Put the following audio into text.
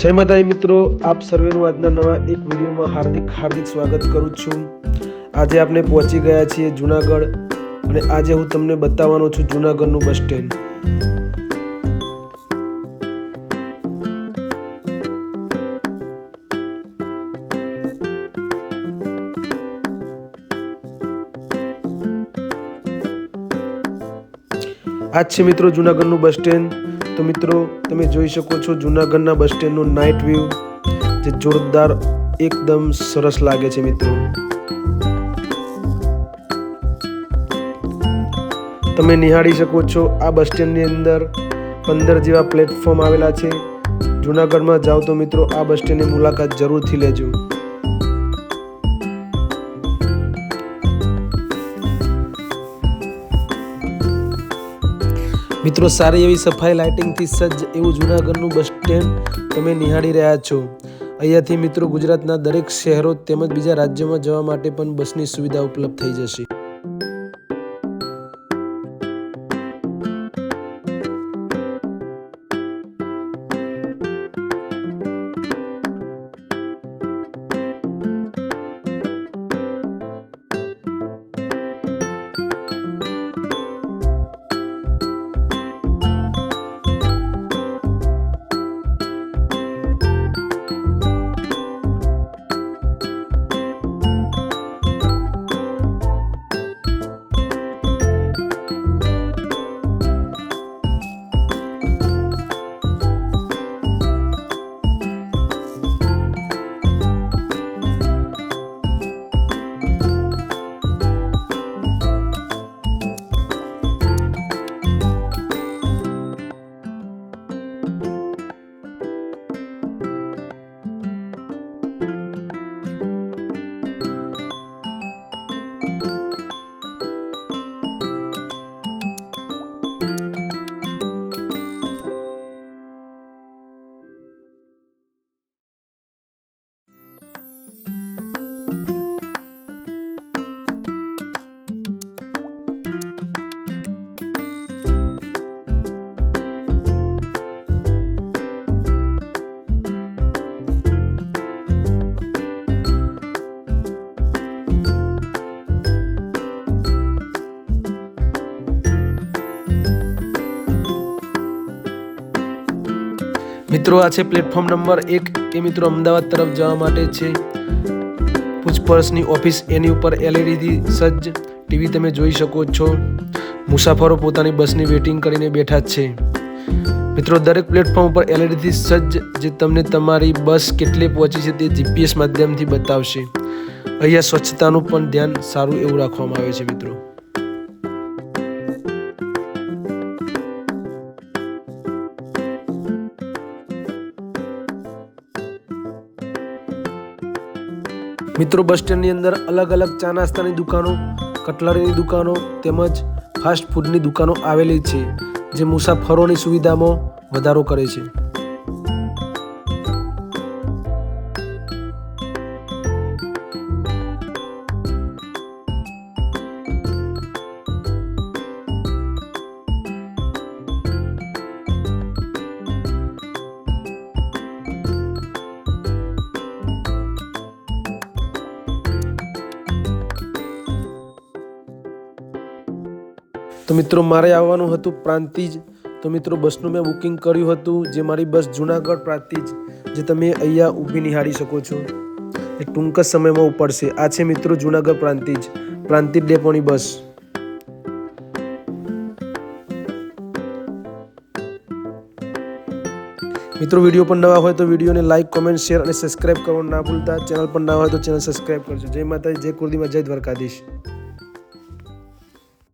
જય માતાજી મિત્રો, આપ સર્વેનું આજના નવા એક વિડીયોમાં હાર્દિક સ્વાગત કરું છું। આજે આપણે પહોંચી ગયા છીએ જૂનાગઢ અને આજે હું તમને બતાવવાનો છું જૂનાગઢનું બસ સ્ટેન્ડ। આજ છે મિત્રો જૂનાગઢનું બસ સ્ટેન્ડ। તો મિત્રો તમે જોઈ શકો છો જૂનાગઢના બસ સ્ટેન્ડનો નાઇટ વ્યૂ જે જોરદાર એકદમ સરસ લાગે છે મિત્રો। તમે નિહાળી શકો છો આ બસ સ્ટેન્ડની અંદર 15 જેવા પ્લેટફોર્મ આવેલા છે। જૂનાગઢમાં જાઓ તો મિત્રો આ બસ સ્ટેન્ડની મુલાકાત જરૂરથી લેજો। મિત્રો સારી એવી સફાઈ લાઇટિંગથી સજ્જ એવું જૂનાગઢનું બસ સ્ટેન્ડ તમે નિહાળી રહ્યા છો। અહીંયાથી મિત્રો ગુજરાતના દરેક શહેરો તેમજ બીજા રાજ્યોમાં જવા માટે પણ બસની સુવિધા ઉપલબ્ધ થઈ જશે। મિત્રો આ છે પ્લેટફોર્મ નંબર 1 એ મિત્રો અમદાવાદ તરફ જવા માટે છે। પૂછપરછની ઓફિસ એની ઉપર LED થી સજ્જ ટીવી તમે જોઈ શકો છો। મુસાફરો પોતાની બસની વેઇટિંગ કરીને બેઠા છે। મિત્રો દરેક પ્લેટફોર્મ ઉપર LED થી સજ્જ જે તમને તમારી બસ કેટલે પહોંચી છે તે GPS માધ્યમથી બતાવશે। અહીંયા સ્વચ્છતાનું પણ ધ્યાન સારું એવું રાખવામાં આવે છે મિત્રો। મિત્રો બસ સ્ટેન્ડની અંદર અલગ અલગ ચા નાસ્તાની દુકાનો, કટલરીની દુકાનો તેમજ ફાસ્ટ ફૂડની દુકાનો આવેલી છે જે મુસાફરોની સુવિધામાં વધારો કરે છે। તો મિત્રો મારે આવવાનું હતું પ્રાંતિજ। તો મિત્રો બસનું મેં બુકિંગ કર્યું હતું જે મારી બસ જૂનાગઢ પ્રાંતિજ જે તમે અહીંયા ઊભી નિહાળી શકો છો એ ટૂંક જ સમયમાં ઉપડશે। આ છે મિત્રો જૂનાગઢ પ્રાંતિજ ડેપોની બસ। મિત્રો વિડીયો પણ નવા હોય તો વિડીયોને લાઇક, કોમેન્ટ, શેર અને સબસ્ક્રાઇબ કરવાનું ના ભૂલતા। ચેનલ પણ નવા હોય તો ચેનલ સબસ્ક્રાઇબ કરજો। જય માતાજી, જય કુળદીમાં, જય દ્વારકાધીશ।